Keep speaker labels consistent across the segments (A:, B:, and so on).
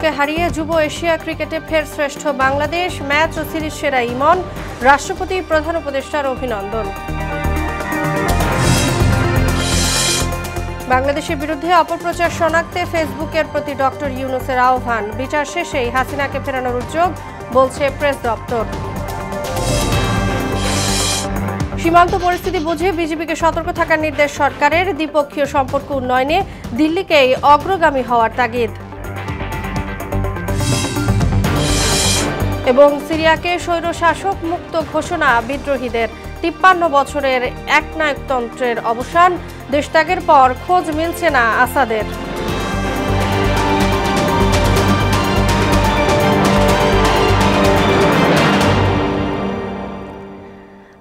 A: জিম্বাবুয়েকে হারিয়ে যুব এশিয়া ক্রিকেটে ফের শ্রেষ্ঠ বাংলাদেশ। ম্যাচ ও সিরিজ সেরা ইমন, রাষ্ট্রপতি প্রধান উপদেষ্টার অভিনন্দন। বাংলাদেশের বিরুদ্ধে অপপ্রচার শনাক্তে ফেসবুকের প্রতি ডক্টর ইউনূসের আহ্বান। বিচার শেষেই হাসিনাকে ফেরানোর উদ্যোগ, বলছে প্রেস দপ্তর। সীমান্ত পরিস্থিতি বুঝে বিজিবিকে সতর্ক থাকার নির্দেশ সরকারের। দ্বিপক্ষীয় সম্পর্ক উন্নয়নে দিল্লিকেই অগ্রগামী হওয়ার তাগিদ। এবং সিরিয়াকে স্বৈরশাসক মুক্ত ঘোষণা বিদ্রোহীদের। ৫৩ বছরের একনায়কতন্ত্রের অবসান, দেশত্যাগের পর খোঁজ মিলছে না আসাদের।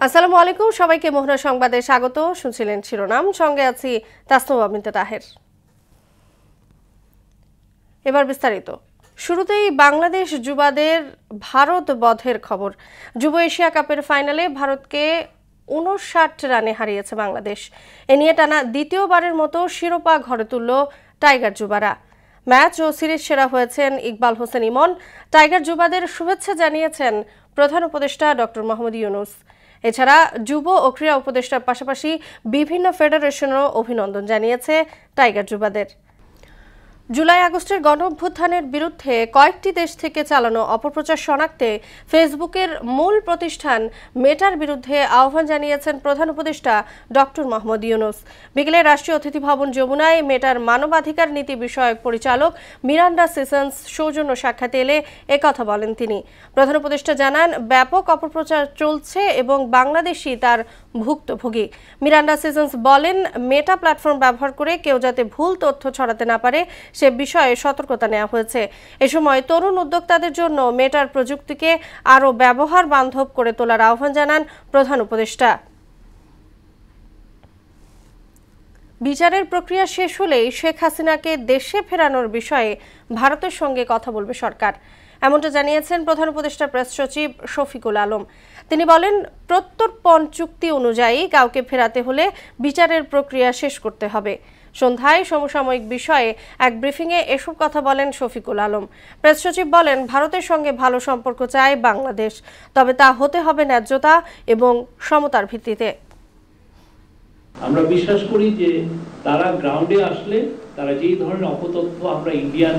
A: আসসালামু আলাইকুম, সবাইকে মোহনা সংবাদে স্বাগত। শুনছিলেন শিরোনাম, সঙ্গে আছি তাসনুবা বিনতে তাহের। এবার বিস্তারিত। শুরুতেই বাংলাদেশ যুবাদের ভারত বধের খবর। যুব এশিয়া কাপের ফাইনালে ভারতকে ৫৯ রানে হারিয়েছে বাংলাদেশ। এ নিয়ে টানা দ্বিতীয়বারের মতো শিরোপা ঘরে তুলল টাইগার যুবারা। ম্যাচ ও সিরিজ সেরা হয়েছেন ইকবাল হোসেন ইমন। টাইগার যুবাদের শুভেচ্ছা জানিয়েছেন প্রধান উপদেষ্টা ডক্টর মোহাম্মদ ইউনূস। এছাড়া যুব ও ক্রীড়া উপদেষ্টার পাশাপাশি বিভিন্ন ফেডারেশনও অভিনন্দন জানিয়েছে টাইগার যুবাদের। জুলাই আগস্টের গণঅভ্যুত্থানের বিরুদ্ধে কয়েকটি দেশ থেকে চালানো অপপ্রচার শনাক্তে ফেসবুকের মূল প্রতিষ্ঠান মেটার বিরুদ্ধে আহ্বান জানিয়েছেন প্রধান উপদেষ্টা ডক্টর মোহাম্মদ ইউনূস। বিকেলে রাষ্ট্রীয় অতিথি ভবন যমুনায় মেটার মানবাধিকার নীতি বিষয়ক পরিচালক মিরান্ডা সিসন্স সৌজন্য সাক্ষাৎ এলে একথা বলেন তিনি। প্রধান উপদেষ্টা জানান, ব্যাপক অপপ্রচার চলছে এবং বাংলাদেশই তার ভুক্তভোগী। মিরান্ডা সিসন্স বলেন, মেটা প্ল্যাটফর্ম ব্যবহার করে কেউ যাতে ভুল তথ্য ছড়াতে না পারে সে বিষয়ে সতর্কতা নেওয়া হয়েছে। এ সময় তরুণ উদ্যোক্তাদের জন্য মেটার প্রযুক্তিকে আরও ব্যবহার বান্ধব করে তোলার আহ্বান জানান প্রধান উপদেষ্টা। বিচারের প্রক্রিয়া শেষ হলেই শেখ হাসিনাকে দেশে ফেরানোর বিষয়ে ভারতের সঙ্গে কথা বলবে সরকার, এমনটা জানিয়েছেন প্রধান উপদেষ্টা প্রেস সচিব শফিকুল আলম। তিনি বলেন, প্রত্যর্পণ চুক্তি অনুযায়ী কাউকে ফেরাতে হলে বিচারের প্রক্রিয়া শেষ করতে হবে। সন্ধ্যায় সমসাময়িক বিষয়ে এক ব্রিফিংয়ে এসব কথা বলেন শফিকুল আলম। প্রেস সচিব বলেন, ভারতের সঙ্গে ভালো সম্পর্ক চায় বাংলাদেশ, তবে তা হতে হবে ন্যায্যতা এবং সমতার ভিত্তিতে।
B: আমরা বিশ্বাস করি যে তারা গ্রাউন্ডে আসলে তারা যেই ধরনের অপতথ্য আমরা ইন্ডিয়ান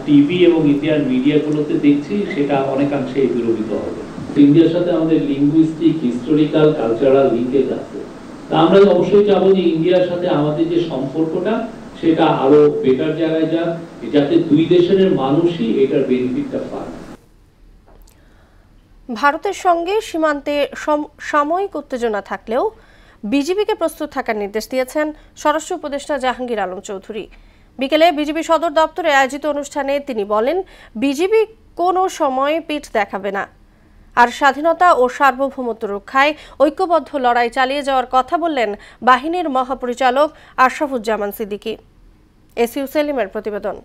B: টিভি এবং ইন্ডিয়ান মিডিয়াগুলোতে দেখছি সেটা অনেকাংশে বিরোধিত হবে। ইন্ডিয়ার সাথে আমাদের লিঙ্গুইস্টিক, হিস্টোরিক্যাল, কালচারাল লিঙ্কেজ আছে। তা আমরা অবশ্যই চাবো যে ইন্ডিয়ার সাথে আমাদের যে সম্পর্কটা সেটা আরো বেটার জায়গায় যাক, যাতে দুই দেশের মানুষই এটার বেনিফিটটা পায়।
A: ভারতের সঙ্গে সীমান্তে সাময়িক উত্তেজনা থাকলেও বিজিবিকে প্রস্তুত থাকার নির্দেশ দিয়েছেন স্বরাষ্ট্র উপদেষ্টা জাহাঙ্গীর আলম চৌধুরী। বিকেলে বিজিবি সদর দপ্তরে আয়োজিত অনুষ্ঠানে তিনি বলেন, বিজিবি কোনো সময় পিঠ দেখাবে না, আর স্বাধীনতা ও সার্বভৌমত্ব রক্ষায় ঐক্যবদ্ধ লড়াই চালিয়ে যাওয়ার কথা বললেন বাহিনীর মহাপরিচালক আশরাফুজ্জামান সিদ্দিকী। এসইউ সেলিমের প্রতিবেদন।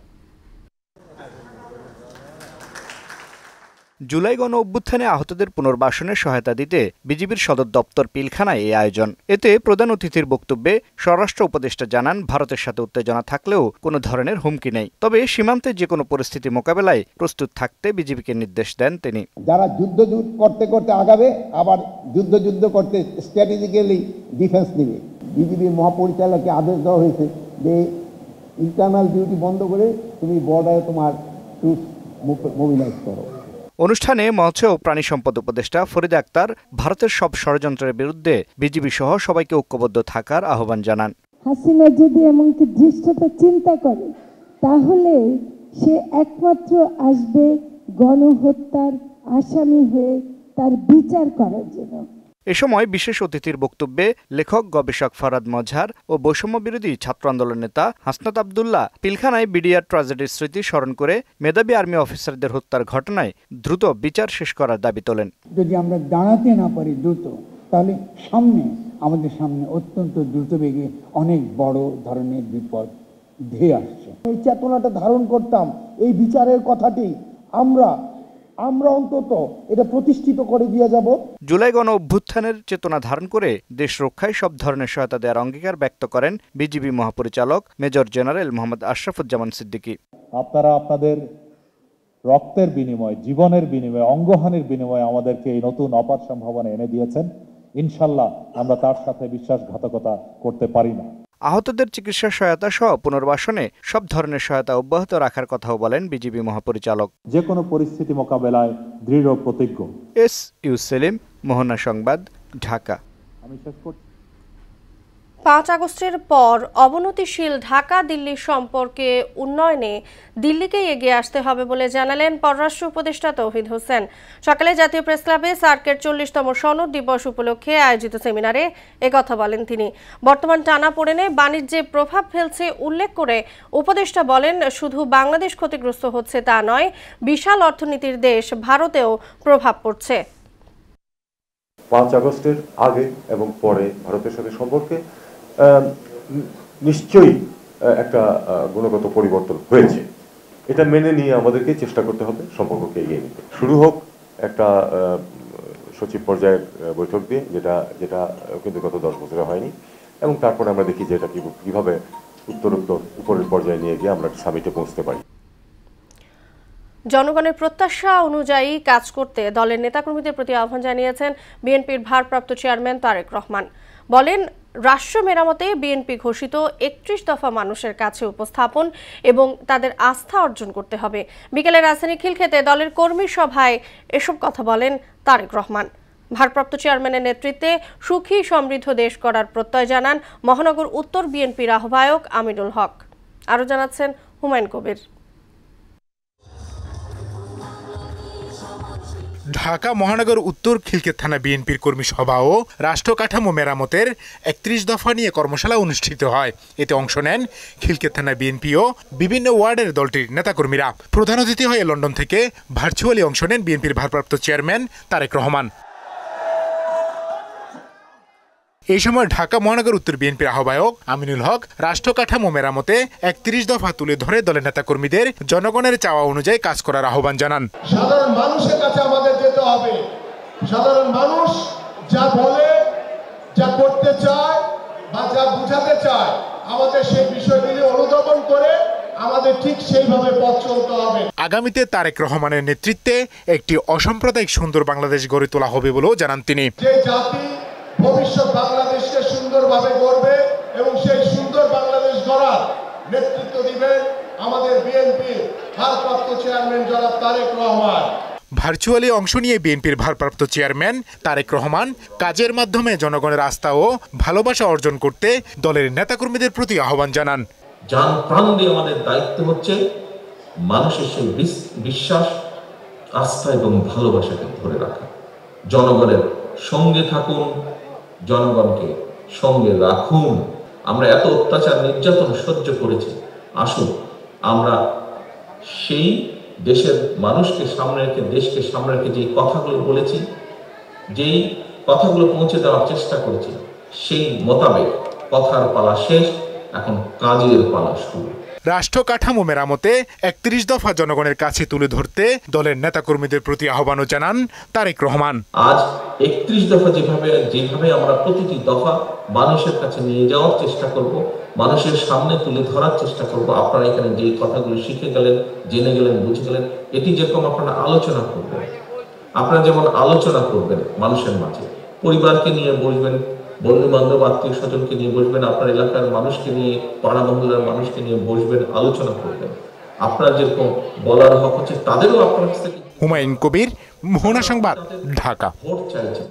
C: জুলাই গণ অভ্যুত্থানে আহতদের পুনর্বাসনে সহায়তা দিতে বিজিবির সদর দপ্তর পিলখানায় এই আয়োজন। এতে প্রধান অতিথির বক্তব্যে স্বরাষ্ট্র উপদেষ্টা জানান, ভারতের সাথে উত্তেজনা থাকলেও কোনো ধরনের হুমকি নেই, তবে সীমান্তে যে কোনো পরিস্থিতি মোকাবেলায় প্রস্তুত থাকতে বিজিবিকে নির্দেশ দেন তিনি।
D: যারা যুদ্ধ করতে করতে আগাবে, আবার যুদ্ধ করতে স্ট্র্যাটেজিক্যালি ডিফেন্স নেবে। বিজিবির মহাপরিচালককে আদেশ দেওয়া হয়েছে যে ইন্টারনাল ডিউটি বন্ধ করে তুমি বর্ডারে তোমার ট্রুপস মোবিলাইজ করো।
C: অনুষ্ঠানে মৎস্য ও প্রাণী সম্পদ উপদেষ্টা ফরিদা আক্তার ভারতের সব ষড়যন্ত্রের বিরুদ্ধে বিজিবি সহ সবাইকে ঐক্যবদ্ধ থাকার আহ্বান জানান।
E: হাসিনা যদি এমনকি দৃশ্যটা চিন্তা করে তাহলে সে একমাত্র আসবে গণহত্যার আসামি হয়ে তার বিচার করার জন্য।
C: এ সময় বিশেষ অতিথির বক্তব্যে লেখক গবেষক ফরহাদ মজহার ও বৈষম্য বিরোধী ছাত্র আন্দোলন নেতা হাসনাত আবদুল্লাহ পিলখানায় বিডিআর ট্র্যাজেডির স্মৃতি স্মরণ করে মেধাবী আর্মি অফিসারদের হত্যার ঘটনায় দ্রুত বিচার শেষ করার দাবি তোলেন।
F: যদি আমরা দাঁড়াতে না পারি দ্রুত, তাহলে আমাদের সামনে অত্যন্ত দ্রুত বেগে অনেক বড় ধরনের বিপদ ধেয়ে আসছে।
D: এই চেতনাটা ধারণ করতাম, এই বিচারের কথাটি আমরা অন্তত এটা প্রতিষ্ঠিত করে দিয়ে যাব।
C: জুলাই গণ অভ্যুত্থানের চেতনা ধারণ করে দেশ রক্ষায় সব ধরনের সহায়তা দেওয়ার অঙ্গীকার ব্যক্ত করেন বিজিবি মহাপরিচালক মেজর জেনারেল মোহাম্মদ আশরাফুজ্জামান সিদ্দিকী।
G: আপনারা আপনাদের রক্তের বিনিময়ে, জীবনের বিনিময়ে, অঙ্গহানির বিনিময়ে আমাদেরকে এই নতুন অপার সম্ভাবনা এনে দিয়েছেন। ইনশাল্লাহ আমরা তার সাথে বিশ্বাসঘাতকতা করতে পারি না।
C: আহতদের চিকিৎসা সহায়তা সহ পুনর্বাসনে সব ধরনের সহায়তা অব্যাহত রাখার কথাও বলেন বিজিবি মহাপরিচালক।
G: যে কোনো পরিস্থিতি মোকাবেলায় দৃঢ় প্রতিজ্ঞ।
C: ইউ সেলিম, মোহনা সংবাদ, ঢাকা।
G: আমি শেষ করছি।
A: 5 আগস্টের পর অবনতিশীল ঢাকা দিল্লি সম্পর্কে উন্নয়নে দিল্লিকেই এগিয়ে আসতে হবে বলে জানালেন পররাষ্ট্র উপদেষ্টা তৌহিদ হোসেন। সকালে জাতীয় প্রেস ক্লাবে সার্কের 40তম সনদ দিবস উপলক্ষে আয়োজিত সেমিনারে একথা বলেন তিনি। বর্তমান টানাপোড়েনে বাণিজ্যে প্রভাব ফেলছে উল্লেখ করে উপদেষ্টা বলেন, শুধু বাংলাদেশ ক্ষতিগ্রস্ত হচ্ছে তা নয়, বিশাল অর্থনীতির দেশ ভারতেও প্রভাব পড়ছে।
H: 5 আগস্টের আগে এবং পরে ভারতের সাথে সম্পর্কে নিশ্চয়ই একটা গুণগত পরিবর্তন হয়েছে। এটা মেনে নিয়ে আমাদেরকে চেষ্টা করতে হবে সম্পর্ককে এগিয়ে নিতে। শুরু হোক একটা সচিব পর্যায়ের বৈঠক দিয়ে, যেটা কিন্তু গত 10 বছরে হয়নি, এবং তারপরে আমরা দেখি যে এটা কিভাবে উত্তরোত্তর উপরের পর্যায়ে নিয়ে গিয়ে আমরা সামিটে পৌঁছতে পারি।
A: জনগণের প্রত্যাশা অনুযায়ী কাজ করতে দলের নেতাকর্মীদের প্রতি আহ্বান জানিয়েছেন বিএনপির ভারপ্রাপ্ত চেয়ারম্যান তারেক রহমান। বলেন, রাষ্ট্র মেরামতে বিএনপি ঘোষিত 31 দফা মানুষের কাছে উপস্থাপন এবং তাদের আস্থা অর্জন করতে হবে। বিকেলে রাজধানী খিলক্ষেতে দলের কর্মী সভায় এসব কথা বলেন তারেক রহমান। ভারপ্রাপ্ত চেয়ারম্যানের নেতৃত্বে সুখী সমৃদ্ধ দেশ গড়ার প্রত্যয় জানান মহানগর উত্তর বিএনপির আহ্বায়ক আমিনুল হক। আরও জানাচ্ছেন হুমায়ুন কবির।
I: ঢাকা মহানগর উত্তর খিলক্ষেত থানা বিএনপির কর্মী সভা ও রাষ্ট্র কাঠামো মেরামতের 31 দফা নিয়ে কর্মশালা অনুষ্ঠিত হয়। এতে অংশ নেন খিলক্ষেত থানা বিএনপি ও বিভিন্ন ওয়ার্ডের দলটির নেতাকর্মীরা। প্রধান অতিথি হয়ে লন্ডন থেকে ভার্চুয়ালি অংশ নেন বিএনপির ভারপ্রাপ্ত চেয়ারম্যান তারেক রহমান। এই সময় ঢাকা মহানগর উত্তর বিএনপির আহ্বায়ক আমিনুল হক রাষ্ট্র কাঠামো মেরামতে 31 দফা তুলে ধরে দলের নেতাকর্মীদের জনগণের চাওয়া অনুযায়ী কাজ করার আহ্বান জানান।
J: সাধারণ মানুষের কাছে আমাদের যেতে হবে। সাধারণ মানুষ যা বলে, যা করতে চায় বা যা বুঝাতে চায়, আমাদের সেই বিষয়গুলি অনুধাবন করে আমাদের ঠিক সেইভাবে পথ চলতে হবে।
I: আগামীতে তারেক রহমানের নেতৃত্বে একটি অসাম্প্রদায়িক সুন্দর বাংলাদেশ গড়ে তোলা হবে বলেও জানান তিনি।
J: যে জাতি ভবিষ্যৎ বাংলাদেশকে সুন্দরভাবে গড়বে এবং সেই সুন্দর বাংলাদেশ গড়ার নেতৃত্ব দিবেন আমাদের বিএনপি ভারপ্রাপ্ত চেয়ারম্যান জনাব তারেক রহমান।
I: ভার্চুয়ালি অংশ নিয়ে বিএনপির ভারপ্রাপ্ত চেয়ারম্যান তারেক রহমান কাজের মাধ্যমে জনগণের আস্থা ও ভালোবাসা অর্জন করতে দলের নেতাকর্মীদের প্রতি আহ্বান জানান।
K: জান প্রাণ দিয়ে আমাদের দায়িত্ব হচ্ছে মানুষের সেই বিশ্বাস, আস্থা এবং ভালোবাসাকে ধরে রাখা। জনগণের সঙ্গে থাকুন, জনগণকে সঙ্গে রাখুন। আমরা এত অত্যাচার নির্যাতন সহ্য করেছি, আসুন আমরা সেই দেশের মানুষকে সামনে রেখে, দেশকে সামনে রেখে যেই কথাগুলো বলেছি, যেই কথাগুলো পৌঁছে দেওয়ার চেষ্টা করেছি, সেই মোতাবেক কথার পালা শেষ, এখন কাজের পালা শুরু।
I: রাষ্ট্র কাঠামো মেরামতে 31 দফা জনগণের কাছে তুলে ধরতে দলের নেতাকর্মীদের প্রতি আহ্বানও জানান তারেক রহমান।
K: আজ 31 দফা যেভাবে আমরা প্রতিটি দফা মানুষের কাছে নিয়ে যাওয়ার চেষ্টা করব, মানুষের সামনে তুলে ধরার চেষ্টা করব। আপনারা এখানে যে কথাগুলো শিখে গেলেন, জেনে গেলেন, বুঝে গেলেন, এটি যেরকম আপনারা আলোচনা করবেন, আপনারা যেমন আলোচনা করবেন মানুষের মাঝে, পরিবারকে নিয়ে বসবেন, বন্ধু বান্ধব আত্মীয় স্বজনকে নিয়ে বসবেন, আপনার এলাকার মানুষকে নিয়ে, পাড়া মহল্লার মানুষকে নিয়ে বসবেন, আলোচনা করবেন। আপনার যেরকম বলার হক হচ্ছে, তাদেরও আপনার কাছ থেকে।
I: হুমায়ুন কবির, মোহনা সংবাদ, ঢাকা।
K: ভোট চাইছে।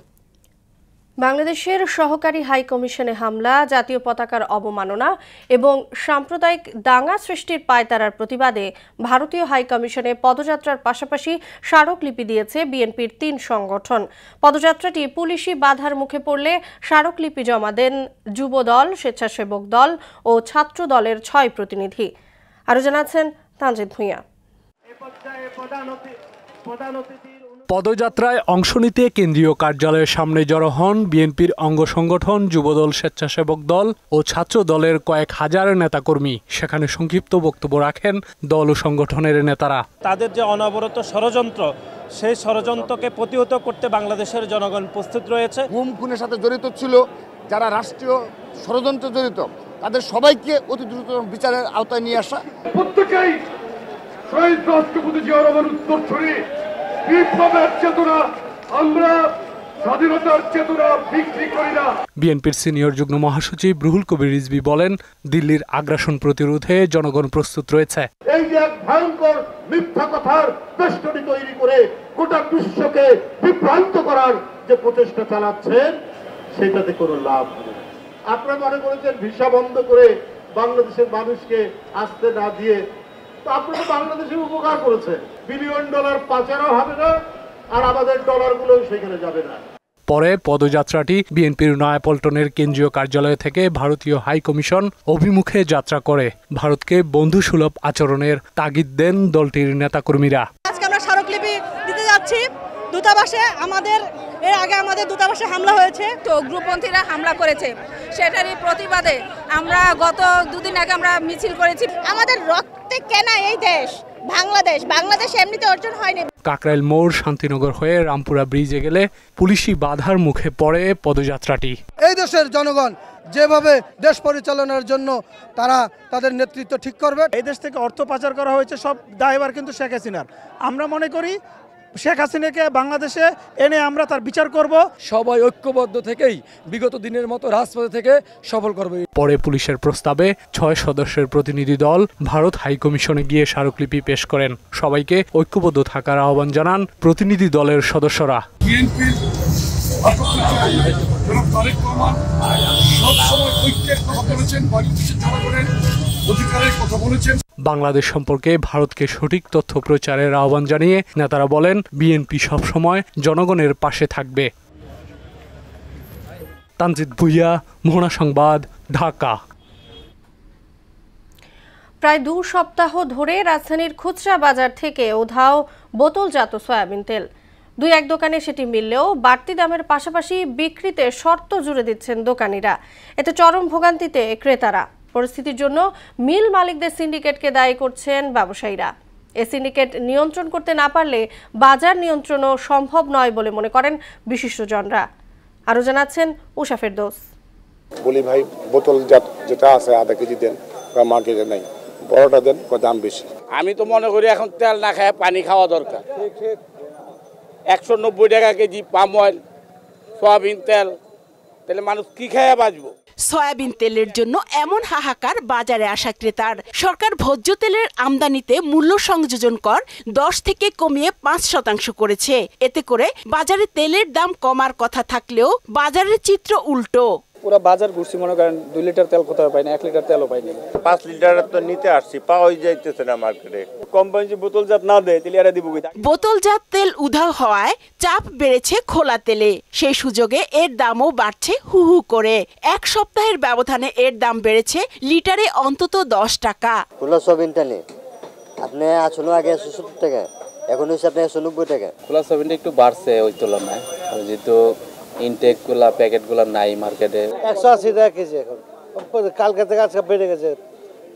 A: বাংলাদেশের সহকারী হাই কমিশনে হামলা, জাতীয় পতাকার অবমাননা এবং সাম্প্রদায়িক দাঙ্গা সৃষ্টির পায়তারার প্রতিবাদে ভারতীয় হাই কমিশনে পদযাত্রার পাশাপাশি স্মারকলিপি দিয়েছে বিএনপির 3 সংগঠন। পদযাত্রাটি পুলিশি বাধার মুখে পড়লে স্মারকলিপি জমা দেন যুবদল, স্বেচ্ছাসেবক দল ও ছাত্র দলের 6 প্রতিনিধি। আরও জানাচ্ছেন তানজিদ ভুঁইয়া।
L: পদযাত্রায় অংশ নিতে কেন্দ্রীয় কার্যালয়ের সামনে জড়ো হন বিএনপির অঙ্গ সংগঠন, যুবদল, স্বেচ্ছাসেবক দল ও ছাত্র দলের কয়েক হাজার নেতাকর্মী। সেখানে সংক্ষিপ্ত বক্তব্য রাখেন দল ও সংগঠনের নেতারা।
M: তাদের যে অনবরত ষড়যন্ত্র, সেই ষড়যন্ত্রকে প্রতিহত করতে বাংলাদেশের জনগণ প্রস্তুত রয়েছে।
N: গুম খুনের সাথে জড়িত ছিল, যারা রাষ্ট্রীয় ষড়যন্ত্রে জড়িত, তাদের সবাইকে অতি দ্রুত বিচারের আওতায় নিয়ে আসা।
J: প্রত্যেকেই শহীদ রাষ্ট্রপতি জিয়া রহমান উত্তরসূরি বিপ্লবের চেতনা আমরা স্বাধীনতার চেতনা বিক্রি করি না।
L: বিএনপির সিনিয়র যুগ্ম মহাসচিব রুহুল কবির রিজভী বলেন, দিল্লির আগ্রাসন প্রতিরোধে জনগণ প্রস্তুত রয়েছে।
J: এই যে এক ভয়ঙ্কর মিথ্যা কথার বেষ্টনী তৈরি করে গোটা বিশ্বকে বিভ্রান্ত করার যে প্রচেষ্টা চালাচ্ছেন সেটাতে কোনো লাভ নেই। আপনারা মনে করেছেন ভিসা বন্ধ করে বাংলাদেশের মানুষকে আসতে না দিয়ে তো আপনারা বাংলাদেশের উপকার করেছেন। বিলিয়ন ডলার পাচারও হবে না, আর আমাদের ডলারগুলো সেখানে যাবে না।
L: পরে পদযাত্রাটি বিএনপির নয়াপল্টনের কেন্দ্রীয় কার্যালয় থেকে ভারতীয় হাই কমিশন অভিমুখে যাত্রা করে। ভারতকে বন্ধুসুলভ আচরণের তাগিদ দেন দলটির নেতাকর্মীরা।
O: আজকে আমরা স্মারকলিপি দিতে যাচ্ছি দূতাবাসে। এর আগে আমাদের দূতাবাসে হামলা হয়েছে,
P: তো উগ্রপন্থীরা হামলা করেছে, সেটারই প্রতিবাদে আমরা গত দুদিন আগে আমরা মিছিল করেছি।
O: আমাদের রক্তে কেনা এই দেশ বাংলাদেশ এমনিতে অর্জন হয়নি।
L: কাকরাইল মোড় শান্তিনগর হয়ে রামপুরা ব্রিজে গেলে পুলিশি বাধার মুখে পড়ে পদযাত্রাটি।
Q: এই দেশের জনগণ যেভাবে দেশ পরিচালনার জন্য তারা তাদের নেতৃত্ব ঠিক করবে।
M: এই দেশ থেকে অর্থ পাচার করা হয়েছে, সব দায়ভার কিন্তু শেখ হাসিনার। আমরা মনে করি শেখ হাসিনাকে বাংলাদেশে এনে আমরা তার বিচার করব।
R: সবাই ঐক্যবদ্ধ থেকেই বিগত দিনের মতো রাজপথে থেকে সফল করবে।
L: পরে পুলিশের প্রস্তাবে 6 সদস্যের প্রতিনিধি দল ভারত হাইকমিশনে গিয়ে স্মারকলিপি পেশ করেন। সবাইকে ঐক্যবদ্ধ থাকার আহ্বান জানান প্রতিনিধি দলের সদস্যরা। বাংলাদেশ সম্পর্কে ভারতকে সঠিক তথ্য প্রচারের আহ্বান জানিয়ে নেতারা বলেন, বিএনপি সবসময় জনগণের পাশে থাকবে। তানজিদ ভুইয়া, মোহনা সংবাদ, ঢাকা।
A: প্রায় 2 সপ্তাহ ধরে রাজধানীর খুচরা বাজার থেকে উধাও বোতলজাত সয়াবিন তেল। 2-1 দোকানে সেটি মিললেও বাড়তি দামের পাশাপাশি বিক্রিতে শর্ত জুড়ে দিচ্ছেন দোকানিরা। এতে চরম ভোগান্তিতে ক্রেতারা। পরিস্থিতির জন্য মিল মালিকদের সিন্ডিকেটকে দায়ী করছেন ব্যবসায়ীরা। এই সিন্ডিকেট নিয়ন্ত্রণ করতে না পারলে বাজার নিয়ন্ত্রণও সম্ভব নয় বলে মনে করেন বিশিষ্টজনরা। আরও জানাচ্ছেন উষা ফেরদৌস।
N: বলি ভাই, বোতল যেটা আছে আধা কেজি দেন, মার্কেটে নাই, বড়টা দেন, দাম বেশি।
S: আমি তো মনে করি এখন তেল না খায় পানি খাওয়া দরকার। 190 টাকা কেজি পাম অয়েল, সয়াবিন তেল, তাহলে মানুষ কি খেয়ে বাঁচবো?
T: সয়াবিন তেলের জন্য এমন হাহাকার বাজারে আসা ক্রেতার। সরকার ভোজ্য তেলের আমদানিতে মূল্য সংযোজন কর 10 থেকে কমিয়ে 5% করেছে। এতে করে বাজারে তেলের দাম কমার কথা থাকলেও বাজারের চিত্র উল্টো।
U: পুরো বাজার ঘুরছি, মনে করেন 2 লিটার তেল কোথাও পাইনি, 1 লিটার তেলও পাইনি।
V: 5 লিটার তো নিতে আসছি, পাওয়াই যাইতেছে না মার্কেটে। কোম্পানি যে বোতলজাত না দেয় তাহলে এরা দিব।
T: বোতলজাত তেল উধাও হওয়ায় চাপ বেড়েছে খোলা তেলে। সেই সুযোগে এর দামও বাড়ছে হু হু করে। 1 সপ্তাহের ব্যবধানে এর দাম বেড়েছে লিটারে অন্তত 10 টাকা।
W: খোলা সয়াবিনটা নেই, আপনি আসলে আগে 170 টাকা, এখন হচ্ছে আপনি 190 টাকা।
X: খোলা সয়াবিনটা একটু বাড়ছে ওই তুলনায়, যেহেতু ইনটেক গুলা প্যাকেট গুলা নাই মার্কেটে।
W: 180 টাকা কেজি, এখন কালকে থেকে আজকে বেড়ে গেছে,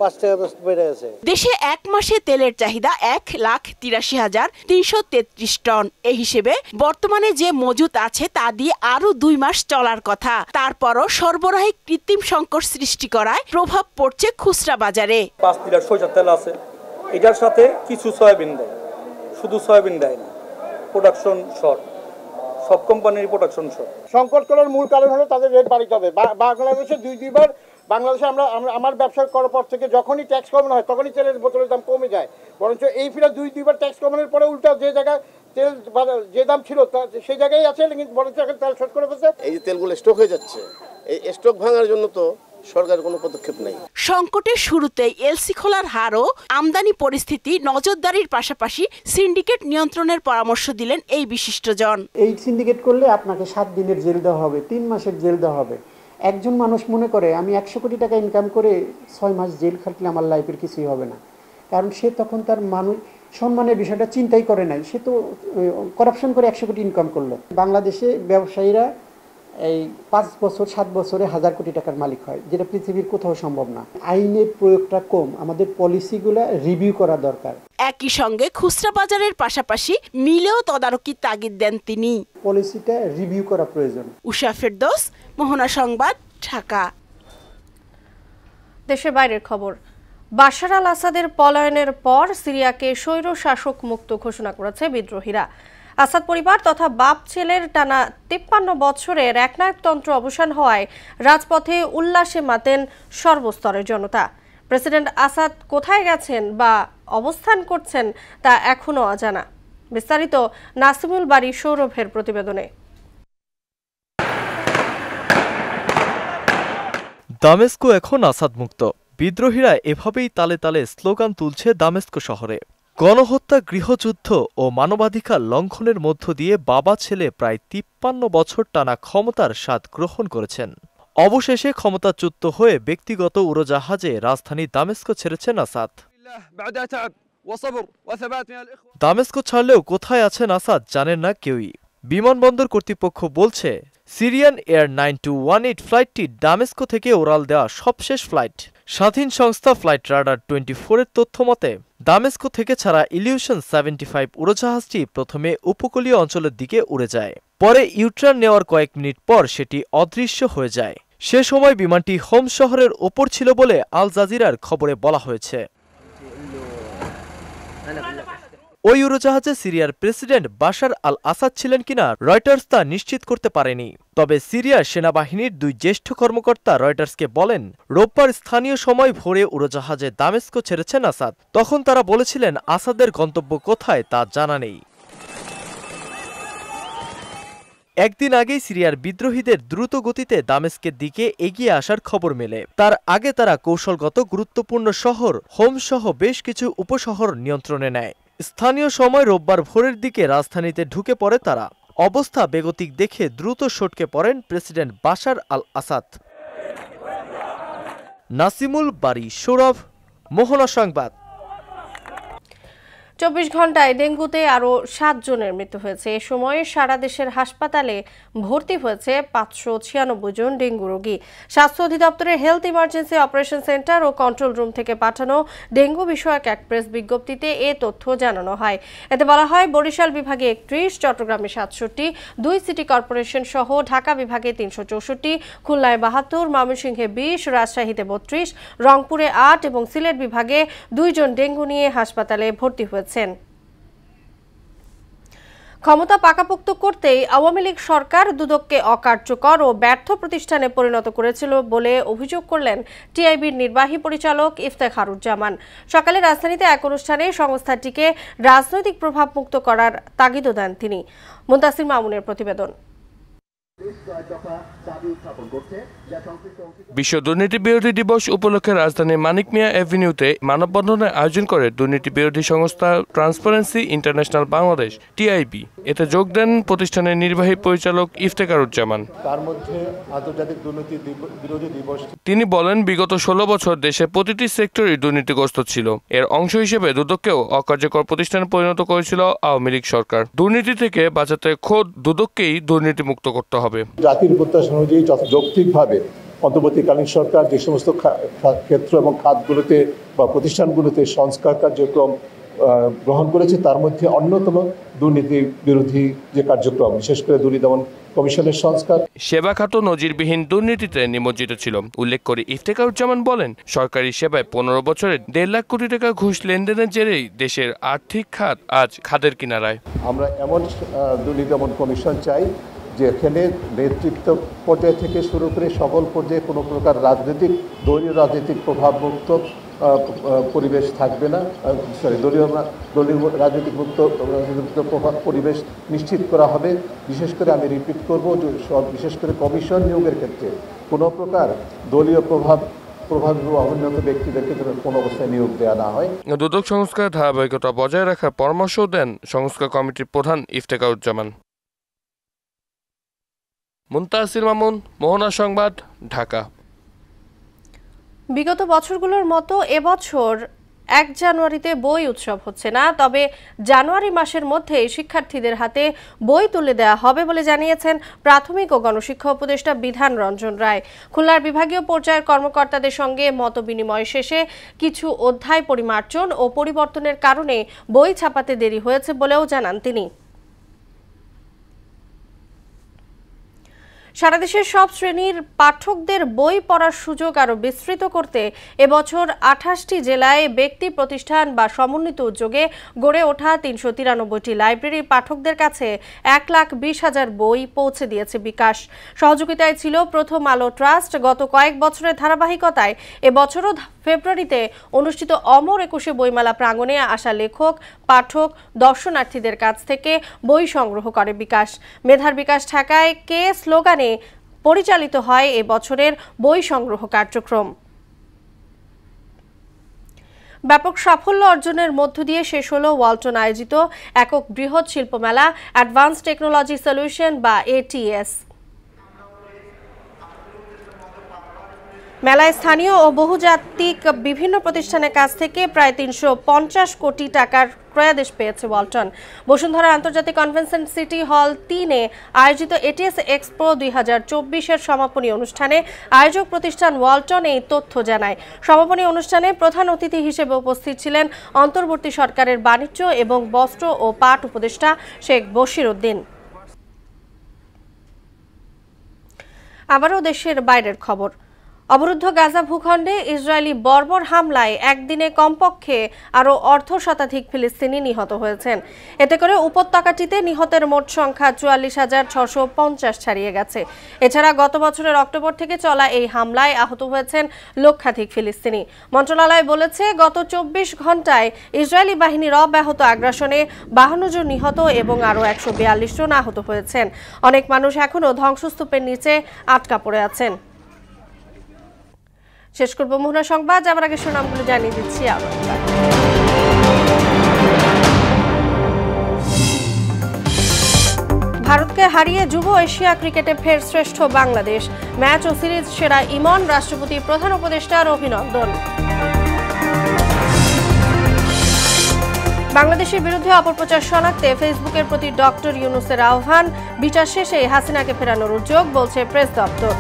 W: 5 টাকা বেড়ে গেছে।
T: দেশে 1 মাসে তেলের চাহিদা 1,83,333 টন। এই হিসেবে বর্তমানে যে মজুত আছে তা দিয়ে আরো 2 মাস চলার কথা। তারপরও সরবরাহে কৃত্রিম সংকট সৃষ্টি করায় প্রভাব পড়ছে খুচরা বাজারে।
U: 5 লিটার সরিষার তেল আছে, এটার সাথে কিছু সয়াবিন দেয়, শুধু সয়াবিন দেয় না। প্রোডাকশন শর্ট, সব কোম্পানির প্রোডাকশন শর্ট।
N: সংকট করার মূল কারণ হলো তাদের রেট বাড়িতে হবে। বাংলাদেশে 2-2বার বাংলাদেশে আমার ব্যবসা করার পর থেকে যখনই ট্যাক্স কমানো হয় তখনই তেলের বোতলের দাম কমে যায়। বরঞ্চ এই ফিরে 2-2বার ট্যাক্স কমানোর পরে উল্টা যে জায়গায় তেল যে দাম ছিল সেই জায়গায় আছে, কিন্তু বরঞ্চ এখন তেল শর্ট করে ফেলছে। এই যে তেলগুলো স্টক হয়ে যাচ্ছে, এই স্টক ভাঙার জন্য তো সরকার কোনো পদক্ষেপ নেই।
T: সংকটের শুরুতেই এলসি খোলার হারও আমদানি পরিস্থিতি নজরদারির পাশাপাশি সিন্ডিকেট নিয়ন্ত্রণের পরামর্শ দিলেন এই বিশিষ্টজন।
Y: এই সিন্ডিকেট করলে আপনাকে 7 দিনের জেল দেওয়া হবে, 3 মাসের জেল দেওয়া হবে। একজন মানুষ মনে করে আমি 100 কোটি টাকা ইনকাম করে 6 মাস জেল খাটলে আমার লাইফের কিছুই হবে না, কারণ সে তখন তার মানুষ সম্মানের বিষয়টা চিন্তাই করে নাই। সে তো করাপশন করে 100 কোটি ইনকাম করলো। বাংলাদেশে ব্যবসায়ীরা এই 5 বছর 7 বছরে 1000 কোটি টাকার মালিক হয়, যেটা পৃথিবীর কোথাও সম্ভব না। আইনের প্রয়োগটা কম, আমাদের পলিসিগুলো রিভিউ করা দরকার।
T: একই সঙ্গে খুচরা বাজারের পাশাপাশি মিলেও তদারকি তাগিদ দেন তিনি।
Y: পলিসিটা রিভিউ করা প্রয়োজন।
T: উষা ফেরদৌস, মোহনা সংবাদ, ঢাকা।
A: দেশের বাইরের খবর। বাশার আল আসাদের পলায়নের পর সিরিয়াকে স্বৈরশাসক মুক্ত ঘোষণা করেছে বিদ্রোহীরা। আসাদ পরিবার তথা বাপ ছেলের টানা 53 বছরের একনায়কতন্ত্র অবসান হওয়ায় রাজপথে উল্লাসে মাতেন সর্বস্তরের জনতা। প্রেসিডেন্ট আসাদ কোথায় গেছেন বা অবস্থান করছেন তা এখনো অজানা। বিস্তারিত নাসিমুল বারী সৌরভের প্রতিবেদনে।
B: দামেস্কো এখন আসাদ মুক্ত। বিদ্রোহীরা এভাবেই তালে তালে স্লোগান তুলছে দামেস্কো শহরে। গণহত্যা, গৃহযুদ্ধ ও মানবাধিকার লঙ্ঘনের মধ্য দিয়ে বাবা ছেলে প্রায় 53 বছর টানা ক্ষমতার স্বাদ গ্রহণ করেছেন। অবশেষে ক্ষমতাচ্যুত হয়ে ব্যক্তিগত উড়োজাহাজে রাজধানী দামেস্কো ছেড়েছেন আসাদ। দামেস্কো ছাড়লেও কোথায় আছেন আসাদ জানেন না কেউই। বিমানবন্দর কর্তৃপক্ষ বলছে সিরিয়ান এয়ার 9218 ফ্লাইটটি দামেস্কো থেকে ওরাল দেওয়া সবশেষ ফ্লাইট। স্বাধীন সংস্থা ফ্লাইট রাডার 24 এর তথ্য মতে দামেস্কো থেকে ছাড়া ইলিউশন 75 উড়োজাহাজটি প্রথমে উপকূলীয় অঞ্চলের দিকে উড়ে যায়, পরে ইউটার্ন নেওয়ার কয়েক মিনিট পর সেটি অদৃশ্য হয়ে যায়। সে সময় বিমানটি হোম শহরের ওপর ছিল বলে আল জাজিরার খবরে বলা হয়েছে। ওই উড়োজাহাজে সিরিয়ার প্রেসিডেন্ট বাশার আল আসাদ ছিলেন কিনা রয়টার্স তা নিশ্চিত করতে পারেনি। তবে সিরিয়ার সেনাবাহিনীর 2 জ্যেষ্ঠ কর্মকর্তা রয়টার্সকে বলেন, রোববার স্থানীয় সময় ভোরে উড়োজাহাজে দামেস্কো ছেড়েছেন আসাদ। তখন তারা বলেছিলেন আসাদের গন্তব্য কোথায় তা জানা নেই। একদিন আগেই সিরিয়ার বিদ্রোহীদের দ্রুত গতিতে দামেস্কের দিকে এগিয়ে আসার খবর মেলে। তার আগে তারা কৌশলগত গুরুত্বপূর্ণ শহর হোম সহ বেশ কিছু উপশহর নিয়ন্ত্রণে নেয়। স্থানীয় সময় রোববার ভোরের দিকে রাজধানীতে ঢুকে পড়ে তারা। অবস্থা বেগতিক দেখে দ্রুত সটকে পড়েন প্রেসিডেন্ট বাশার আল আসাদ। নাসিমুল বারী সৌরভ, মোহনা সংবাদ।
A: 24 ঘন্টায় ডেঙ্গুতে আরও 7 জনের মৃত্যু হয়েছে। এ সময় সারা দেশের হাসপাতালে ভর্তি হয়েছে 596 জন ডেঙ্গু রোগী। স্বাস্থ্য অধিদপ্তরের হেলথ ইমার্জেন্সি অপারেশন সেন্টার ও কন্ট্রোল রুম থেকে পাঠানো ডেঙ্গু বিষয়ক এক প্রেস বিজ্ঞপ্তিতে এ তথ্য জানানো হয়। এতে বলা হয়, বরিশাল বিভাগে 31, চট্টগ্রামে 67, 2 সিটি কর্পোরেশন সহ ঢাকা বিভাগে 364, খুলনায় 72, ময়মনসিংহে 20, রাজশাহীতে 32, রংপুরে 8 এবং সিলেট বিভাগে 2 জন ডেঙ্গু নিয়ে হাসপাতালে ভর্তি হয়েছে। ক্ষমতা পাকাপোক্ত করতেই আওয়ামী লীগ সরকার দুদককে অকার্যকর ও ব্যর্থ প্রতিষ্ঠানে পরিণত করেছিল বলে অভিযোগ করলেন টিআইবির নির্বাহী পরিচালক ইফতেখারুজ্জামান। সকালে রাজধানীতে এক অনুষ্ঠানে সংস্থাটিকে রাজনৈতিক প্রভাব মুক্ত করার তাগিদও দেন তিনি। মুনতাসির মামুনের প্রতিবেদন।
C: বিশ্ব দুর্নীতি বিরোধী দিবস উপলক্ষে রাজধানীর মানিক মিয়া এভিনিউতে মানববন্ধনের আয়োজন করে দুর্নীতি বিরোধী সংস্থা ট্রান্সপারেন্সি ইন্টারন্যাশনাল বাংলাদেশ টিআইবি। এতে যোগ দেন প্রতিষ্ঠানের নির্বাহী পরিচালক ইফতেখারুজ্জামান।
D: তার মধ্যে আন্তর্জাতিক দুর্নীতি বিরোধী দিবস।
C: তিনি বলেন, বিগত 16 বছর দেশে প্রতিটি সেক্টরই দুর্নীতিগ্রস্ত ছিল। এর অংশ হিসেবে দুদককেও অকার্যকর প্রতিষ্ঠানে পরিণত করেছিল আওয়ামী লীগ সরকার। দুর্নীতি থেকে বাঁচাতে খোদ দুদককেই দুর্নীতিমুক্ত করতে হবে।
D: জাতির প্রত্যাশা অনুযায়ী যৌক্তিকভাবে অন্তর্বর্তীকালীন সরকার যে সমস্ত ক্ষেত্র এবং খাতগুলোতে বা প্রতিষ্ঠানগুলোতে সংস্কার কার্যক্রম গ্রহণ করেছে, তার মধ্যে অন্যতম দুর্নীতি বিরোধী যে কার্যক্রম, বিশেষ করে দুর্নীতি দমন কমিশনের সংস্কার।
C: সেবা খাত নজিরবিহীন দুর্নীতিতে নিমজ্জিত ছিল উল্লেখ করে ইফতেখারুজ্জামান বলেন, সরকারি সেবায় 15 বছরে 1.5 লাখ কোটি টাকা ঘুষ লেনদেনের জেরেই দেশের আর্থিক খাত আজ খাদের কিনারায়।
D: আমরা এমন দুর্নীতি দমন কমিশন চাই যেখানে নেতৃত্ব পর্যায় থেকে শুরু করে সকল পর্যায়ে কোনো প্রকার দলীয় রাজনৈতিক প্রভাবমুক্ত পরিবেশ থাকবে না। দলীয় রাজনৈতিক মুক্ত পরিবেশ নিশ্চিত করা হবে। বিশেষ করে আমি রিপিট করব, বিশেষ করে কমিশন নিয়োগের ক্ষেত্রে কোনো প্রকার দলীয় প্রভাবী অবনত ব্যক্তিদেরকে কোনো অবস্থায় নিয়োগ দেওয়া না হয়।
C: দুদক সংস্কার ধারাবাহিকতা বজায় রাখার পরামর্শ দেন সংস্কার কমিটির প্রধান ইফতেখারুজ্জামান। মুনতাসির মামুন, মোহনা সংবাদ, ঢাকা।
A: বিগত বছরগুলোর মতো এবছর 1 জানুয়ারিতে বই উৎসব হচ্ছে না, তবে জানুয়ারি মাসের মধ্যে শিক্ষার্থীদের হাতে বই তুলে দেওয়া হবে বলে জানিয়েছেন প্রাথমিক ও গণশিক্ষা উপদেষ্টা বিধান রঞ্জন রায়। খুলনার বিভাগীয় পর্যায়ের কর্মকর্তাদের সঙ্গে মতবিনিময় শেষে কিছু অধ্যায় পরিমার্জন ও পরিবর্তনের কারণে বই ছাপাতে দেরি হয়েছে বলেও জানান তিনি। সারা দেশের সব শ্রেণীর পাঠকদের বই পড়ার সুযোগ আরও বিস্তৃত করতে এবছর 28টি জেলায় ব্যক্তি প্রতিষ্ঠান বা সমন্বিত উদ্যোগে গড়ে ওঠা 393টি লাইব্রেরির পাঠকদের কাছে 1,20,000 বই পৌঁছে দিয়েছে বিকাশ। সহযোগিতায় ছিল প্রথম আলো ট্রাস্ট। গত কয়েক বছরের ধারাবাহিকতায় এবছরও ফেব্রুয়ারিতে অনুষ্ঠিত অমর 21 বইমেলা প্রাঙ্গণে আসা লেখক, পাঠক, দর্শনার্থীদের কাছ থেকে বই সংগ্রহ করে বিকাশ। মেধার বিকাশ ঢাকায় কে স্লোগানে পরিচালিত হয় এ বছরের বই সংগ্রহ কার্যক্রম। ব্যাপক সাফল্য অর্জনের মধ্য দিয়ে শেষ হলো ওয়ালটন আয়োজিত একক বৃহৎ শিল্পমেলা অ্যাডভান্স টেকনোলজি সলিউশন বা ATS। মেলায় স্থানীয় ও বহুজাতিক বিভিন্ন প্রতিষ্ঠানের কাছ থেকে প্রায় 350 কোটি টাকার ক্রয়াদেশ পেয়েছে ওয়ালটন। বসুন্ধরা আন্তর্জাতিক কনভেনশন সিটি হল 3-এ আয়োজিত ATS এক্সপো 2024-এর সমাপনী অনুষ্ঠানে আয়োজক প্রতিষ্ঠান ওয়ালটন এই তথ্য জানায়। সমাপনী অনুষ্ঠানে প্রধান অতিথি হিসেবে উপস্থিত ছিলেন অন্তর্বর্তী সরকারের বাণিজ্য এবং বস্ত্র ও পাট উপদেষ্টা শেখ বশির উদ্দিন। আবারও দেশের বাইরের খবর। অবরুদ্ধ গাজা ভূখণ্ডে ইসরায়েলি বর্বর হামলায় একদিনে কমপক্ষে আরও অর্ধশতাধিক ফিলিস্তিনি নিহত হয়েছেন। এতে করে উপত্যকাটিতে নিহতের মোট সংখ্যা 44,650 ছাড়িয়ে গেছে। এছাড়া গত বছরের অক্টোবর থেকে চলা এই হামলায় আহত হয়েছেন লক্ষাধিক ফিলিস্তিনি। মন্ত্রণালয় বলেছে, গত 24 ঘন্টায় ইসরায়েলি বাহিনীর অব্যাহত আগ্রাসনে 52 জন নিহত এবং আরও 142 জন আহত হয়েছেন। অনেক মানুষ এখনও ধ্বংসস্তূপের নিচে আটকা পড়ে আছেন। শেষ করব মোহনা সংবাদ। যাবার আগে সুনামগুলো জানিয়ে দিচ্ছি আবার। ভারতকে হারিয়ে যুব এশিয়া ক্রিকেটে ফের শ্রেষ্ঠ বাংলাদেশ। ম্যাচ ও সিরিজ সেরা ইমন, রাষ্ট্রপতি প্রধান উপদেষ্টার অভিনন্দন। বাংলাদেশের বিরুদ্ধে অপপ্রচার শনাক্তে ফেসবুকের প্রতি ডক্টর ইউনূসের আহ্বান। বিচার শেষে হাসিনাকে ফেরানোর উদ্যোগ, বলছে প্রেস দপ্তর।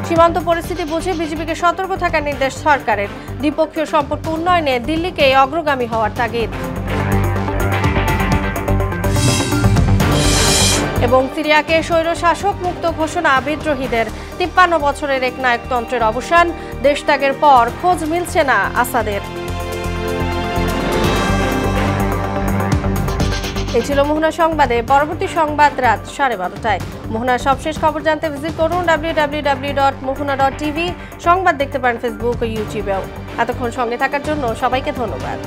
A: সীমান্ত পরিস্থিতি বুঝে বিজিবিকে সতর্ক থাকার নির্দেশ সরকারের। দ্বিপক্ষীয় সম্পর্ক উন্নয়নে দিল্লিকে অগ্রগামী হওয়ার তাগিদ। এবং সিরিয়াকে স্বৈরশাসক মুক্ত ঘোষণা বিদ্রোহীদের। 53 বছরের একনায়কতন্ত্রের অবসান। দেশত্যাগের পর খোঁজ মিলছে না আসাদের। এই ছিল মোহনা সংবাদে। পরবর্তী সংবাদ রাত 12:30টায়। মোহনার সবশেষ খবর জানতে ভিজিট করুন www.mohona.tv। সংবাদ দেখতে পারেন ফেসবুক ও ইউটিউবেও। এতক্ষণ সঙ্গে থাকার জন্য সবাইকে ধন্যবাদ।